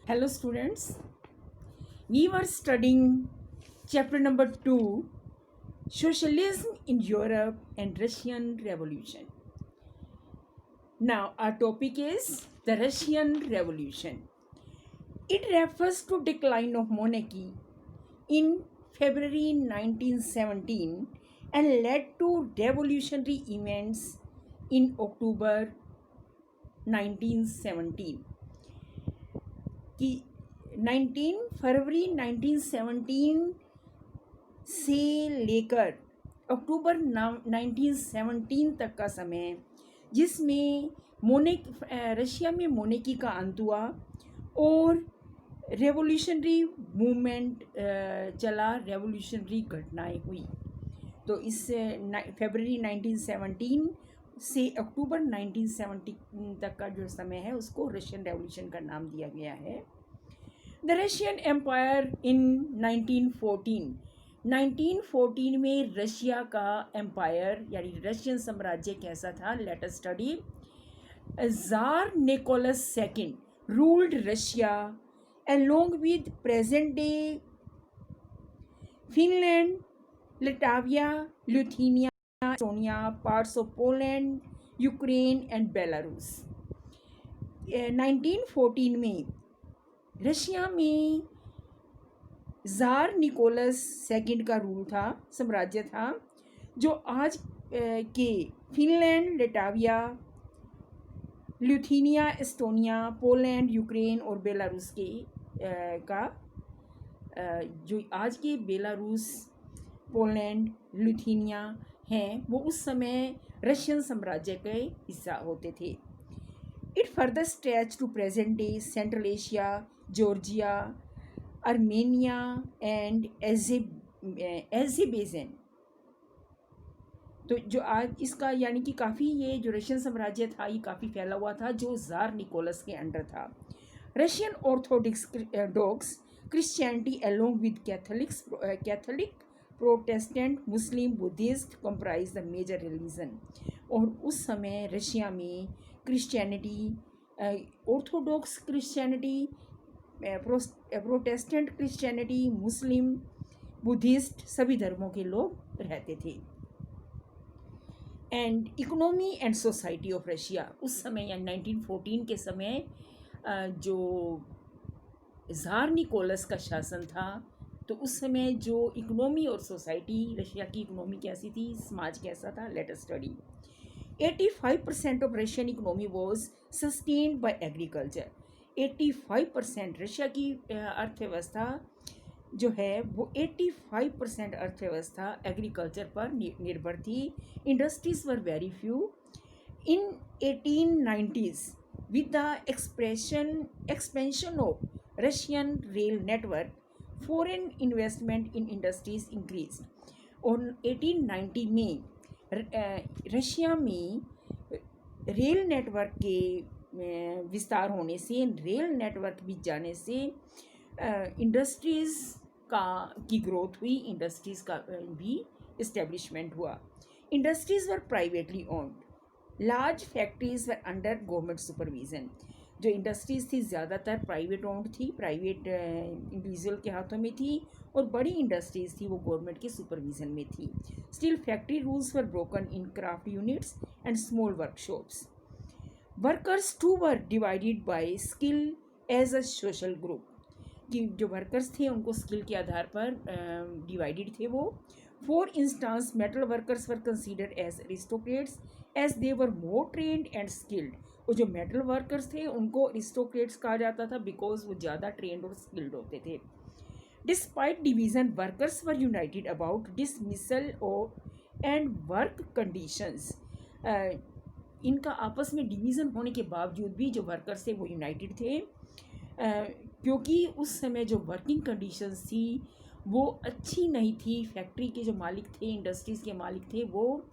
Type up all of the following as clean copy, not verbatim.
Hello students, we were studying chapter number 2, Socialism in Europe and Russian Revolution. Now our topic is the Russian Revolution. It refers to decline of monarchy in February 1917 and led to revolutionary events in October 1917. कि 19 फरवरी 1917 से लेकर अक्टूबर 1917 तक का समय जिसमें Russia में मोनेकी का अंत हुआ और रेवोल्यूशनरी मूवमेंट चला, रेवोल्यूशनरी घटनाएं हुई। तो इस फरवरी 1917 से अक्टूबर 1917 तक का जो समय है उसको रशियन रेवोल्यूशन का नाम दिया गया है। द रशियन एम्पायर इन 1914 में रशिया का एम्पायर यानी रशियन साम्राज्य कैसा था, let us study. Tsar Nicholas second ruled Russia along with present day Finland, Latvia, Lithuania, Estonia, parts of Poland, Ukraine and Belarus. 1914 में रशिया में ज़ार निकोलस सेकंड का rule था, साम्राज्य था, जो आज के Finland, Latvia, Lithuania, Estonia, Poland, Ukraine और बेलारूस के जो आज के बेलारूस, पोलैंड, लिथुआनिया हैं, वो उस समय रशियन साम्राज्य के हिस्सा होते थे। It further stretch to present day Central Asia, Georgia, Armenia and Azerbaijan. तो जो आज इसका यानी कि काफ़ी ये जो रशियन साम्राज्य था ये काफ़ी फैला हुआ था, जो ज़ार निकोलस के अंडर था। Russian Orthodox Christianity along with Catholic, Protestant, Muslim, Buddhist comprise the major religion. और उस समय रशिया में Christianity, Orthodox Christianity, Protestant Christianity, Muslim, Buddhist सभी धर्मों के लोग रहते थे। And economy and society of Russia उस समय या 1914 के समय जो ज़ार निकोलस का शासन था, तो उस समय जो इकोनॉमी और सोसाइटी, रशिया की इकोनॉमी कैसी थी, समाज कैसा था, let us study. 85% of Russian economy was sustained bye agriculture. 85% Russia की अर्थव्यवस्था जो है वो 85% अर्थव्यवस्था एग्रीकल्चर पर निर्भर थी। Industries were very few. In 1890s with the expansion of Russian rail network, foreign investment in industries increased। और 1890 में रशिया में रेल नेटवर्क के विस्तार होने से, रेल नेटवर्क भी जाने से इंडस्ट्रीज़ की ग्रोथ हुई, इंडस्ट्रीज़ का भी इस्टेब्लिशमेंट हुआ। इंडस्ट्रीज़ वर प्राइवेटली ओन्ड, लार्ज फैक्ट्रीज वर अंडर गवर्नमेंट सुपरविज़न। जो इंडस्ट्रीज़ थी ज़्यादातर प्राइवेट ओन्ड थी, प्राइवेट इंडिविजुअल के हाथों में थी, और बड़ी इंडस्ट्रीज़ थी वो गवर्नमेंट के सुपरविज़न में थी। Still factory rules were broken in craft units and small workshops. Workers too were divided by skill as a social group, कि जो वर्कर्स थे उनको स्किल के आधार पर डिवाइडेड थे वो। For instance metal workers were considered as aristocrats as they were more trained and skilled. और जो मेटल वर्कर्स थे उनको अरिस्टोक्रेट्स कहा जाता था बिकॉज वो ज़्यादा ट्रेंड और स्किल्ड होते थे। Despite division workers were United about dismissal and work conditions. इनका आपस में डिवीज़न होने के बावजूद भी जो वर्कर्स थे वो यूनाइटेड थे, क्योंकि उस समय जो वर्किंग कंडीशंस थी वो अच्छी नहीं थी। फैक्ट्री के जो मालिक थे, इंडस्ट्रीज़ के मालिक थे, वो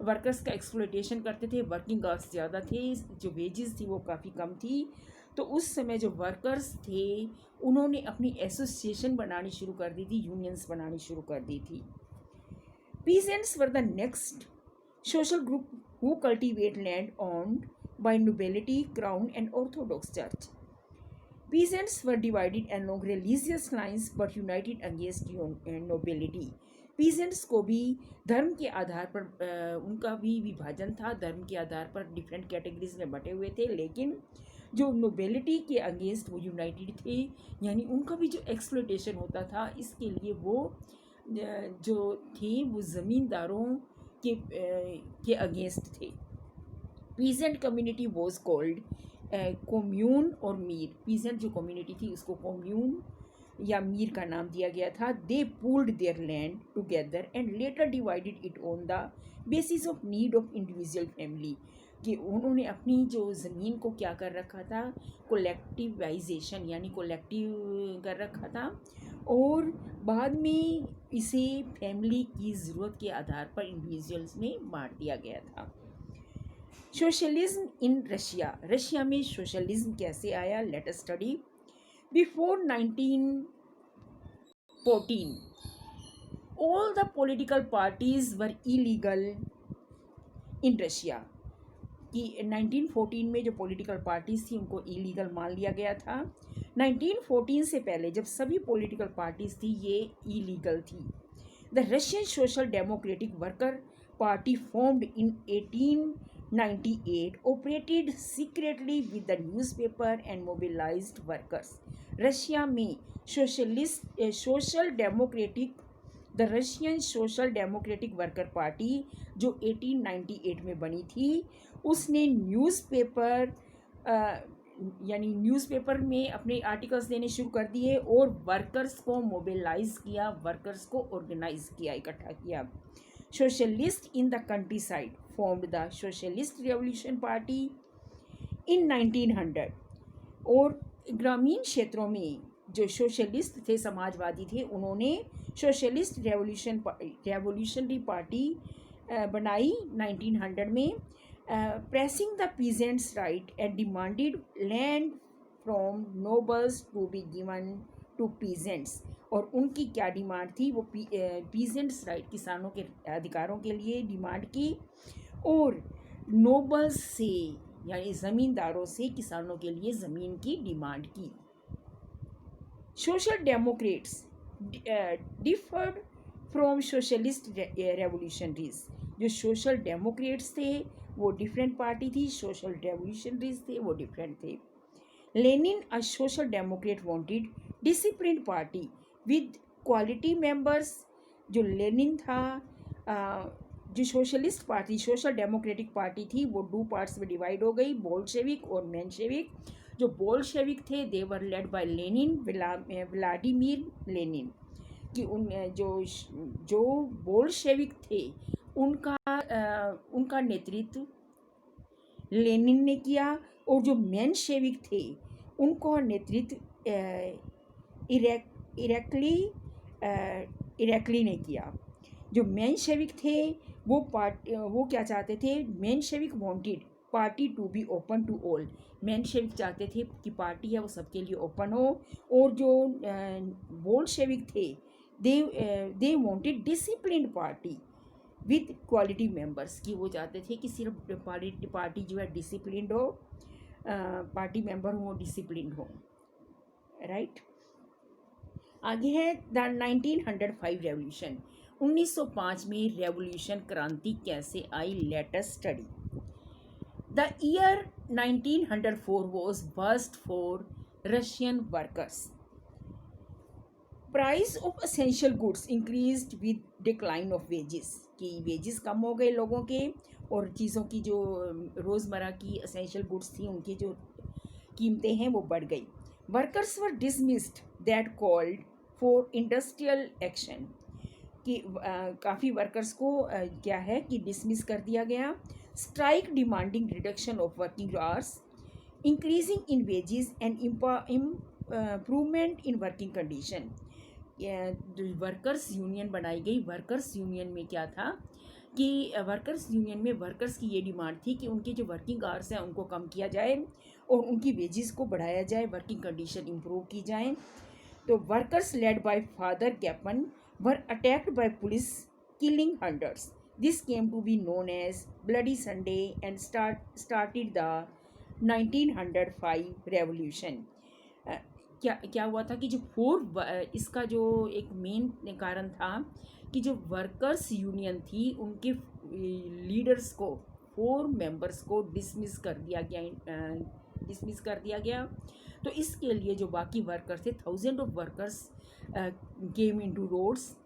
वर्कर्स का एक्सप्लॉयटेशन करते थे, वर्किंग आवर्स ज़्यादा थे, जो वेजेस थी वो काफ़ी कम थी। तो उस समय जो वर्कर्स थे उन्होंने अपनी एसोसिएशन बनानी शुरू कर दी थी, यूनियंस बनानी शुरू कर दी थी। Peasants were the next social group who cultivate land owned by nobility, crown and orthodox church। Peasants were divided along religious lines but united against nobility. Peasants को भी धर्म के आधार पर उनका भी विभाजन था, धर्म के आधार पर डिफरेंट कैटेगरीज में बटे हुए थे, लेकिन जो नोबेलिटी के अगेंस्ट वो यूनाइटेड थे, यानी उनका भी जो एक्सप्लॉयटेशन होता था इसके लिए वो जो थे वो ज़मींदारों के अगेंस्ट थे. Peasant community was called Comune और मीर. पीजेंट जो कम्युनिटी थी उसको कोम्यून या मीर का नाम दिया गया था. They pooled their land together and later divided it on the basis of need of individual family. कि उन्होंने अपनी जो ज़मीन को क्या कर रखा था, कोलेक्टिवाइजेशन यानी कोलेक्टिव कर रखा था, और बाद में इसे फैमिली की ज़रूरत के आधार पर इंडिविजुअल्स में बांट दिया गया था. Socialism in Russia. रशिया में सोशलिज्म कैसे आया, late us study. Before 1914, all the political parties were illegal in Russia. कि 1914 में जो पॉलिटिकल पार्टीज़ थी उनको इलीगल मान लिया गया था. 1914 से पहले जब सभी पॉलिटिकल पार्टीज़ थी ये इलीगल थी. The Russian Social Democratic Worker Party formed in 1898 operated secretly with the newspaper and mobilized workers. रशिया में the Russian Social Democratic Worker Party जो 1898 में बनी थी, उसने न्यूज़पेपर में अपने आर्टिकल्स देने शुरू कर दिए और वर्कर्स को मोबिलाइज किया, वर्कर्स को ऑर्गेनाइज किया, इकट्ठा किया. Socialists in the countryside formed the Socialist Revolution Party in 1900. और ग्रामीण क्षेत्रों में जो सोशलिस्ट थे, समाजवादी थे, उन्होंने सोशलिस्ट रेवोल्यूशनरी पार्टी बनाई 1900 में. Pressing the peasants right and demanded land from nobles to be given to peasants. और उनकी क्या डिमांड थी, वो पीजेंट्स राइट, किसानों के अधिकारों के लिए डिमांड की, और नोबल्स से यानी ज़मींदारों से किसानों के लिए ज़मीन की डिमांड की. Social Democrats deferred from socialist revolutionaries. जो सोशल डेमोक्रेट्स थे वो डिफरेंट पार्टी थी, सोशल रेवोल्यूशनरीज थे वो डिफरेंट थे. Lenin a social Democrat wanted discipline party with quality members. जो लेनिन था, जो socialist party, social democratic party थी, वो 2 पार्ट्स में डिवाइड हो गई, बोल्शेविक और मेंशेविक. जो बोल्शेविक थे they were led by Lenin, Vladimir Lenin. कि उन जो बोल्शेविक थे उनका नेतृत्व लेनिन ने किया, और जो मेंशेविक थे उनको नेतृत्व इरेक्ली ने किया. जो मेंशेविक थे वो क्या चाहते थे, Menshevik wanted party to be open to all. Menshevik चाहते थे कि पार्टी है वो सबके लिए ओपन हो, और जो बोल्शेविक थे they wanted disciplined party with quality members. कि वो चाहते थे कि सिर्फ पार्टी जो है डिसिप्लिन्ड हो, पार्टी मेंबर हो डिसिप्लिन्ड हो, राइट. आगे है द 1905 रेवोल्यूशन. 1905 में रेवोल्यूशन क्रांति कैसे आई, let us study. The year 1904 was worst for Russian workers. Price of essential goods increased with decline of wages. कि वेजेस कम हो गए लोगों के, और चीज़ों की जो रोज़मर्रा की असेंशियल गुड्स थी उनकी जो कीमतें हैं वो बढ़ गई. Workers were dismissed that called for industrial action. कि काफ़ी वर्कर्स को क्या है कि डिसमिस कर दिया गया. Strike demanding reduction of working hours, increasing in wages and improvement in working condition. Workers union बनाई गई. वर्कर्स यूनियन में क्या था कि वर्कर्स यूनियन में वर्कर्स की ये डिमांड थी कि उनके जो वर्किंग आवर्स हैं उनको कम किया जाए और उनकी वेजेस को बढ़ाया जाए, वर्किंग कंडीशन इम्प्रूव की जाए. तो workers led by father Gapon were attacked by police, killing hundreds. This came to be known as Bloody Sunday and started the 1905 revolution. अ, क्या क्या हुआ था कि इसका जो एक मेन कारण था कि जो वर्कर्स यूनियन थी उनके लीडर्स को, 4 मेंबर्स को डिसमिस कर दिया गया। तो इसके लिए जो बाकी वर्कर्स थे, thousand of workers came into roads,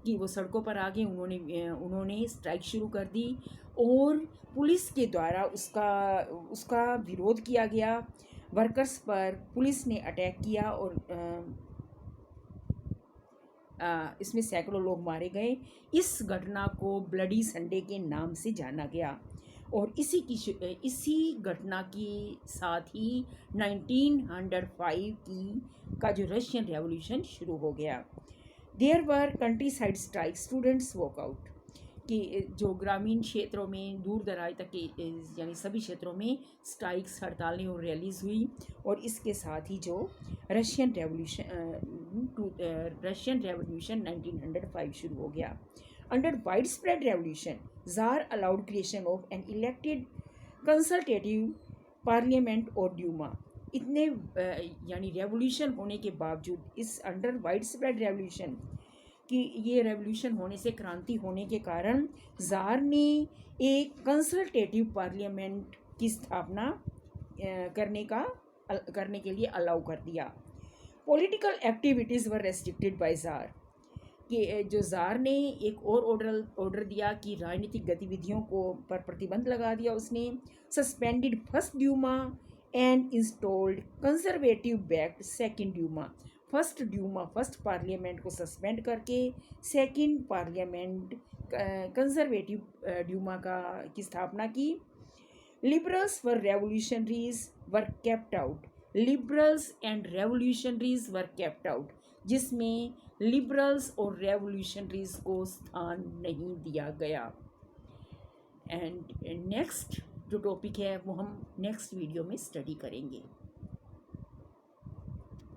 कि वो सड़कों पर आ गए। उन्होंने स्ट्राइक शुरू कर दी और पुलिस के द्वारा उसका उसका विरोध किया गया। वर्कर्स पर पुलिस ने अटैक किया और इसमें सैकड़ों लोग मारे गए। इस घटना को ब्लडी संडे के नाम से जाना गया और इसी घटना के साथ ही 1905 का जो रशियन रेवोल्यूशन शुरू हो गया। There were countryside strike, students walkout, कि जो ग्रामीण क्षेत्रों में दूर दराज तक के यानी सभी क्षेत्रों में स्ट्राइक्स, हड़तालें और रैलीज हुई। और इसके साथ ही जो रशियन रेवोल्यूशन 1905 शुरू हो गया। Under wide spread revolution, jar allowed creation of an elected consultative parliament और ड्यूमा। इतने यानी रेवोल्यूशन होने के बावजूद, इस अंडर वाइड स्प्रेड रेवोल्यूशन कि ये रेवोल्यूशन होने से, क्रांति होने के कारण, ज़ार ने एक कंसल्टेटिव पार्लियामेंट की स्थापना करने के लिए अलाउ कर दिया। पॉलिटिकल एक्टिविटीज़ वर रेस्ट्रिक्टेड बाय ज़ार, कि जो ज़ार ने एक और ऑर्डर दिया कि राजनीतिक गतिविधियों को पर प्रतिबंध लगा दिया उसने। Suspended first Duma and installed conservative backed second Duma. First parliament को सस्पेंड करके सेकंड पार्लियामेंट कंजर्वेटिव ड्यूमा की स्थापना की। Liberals were revolutionaries were kept out, liberals and revolutionaries were kept out, जिसमें लिबरल्स और रेवोल्यूशनरीज को स्थान नहीं दिया गया। एंड नेक्स्ट जो टॉपिक है वो हम नेक्स्ट वीडियो में स्टडी करेंगे।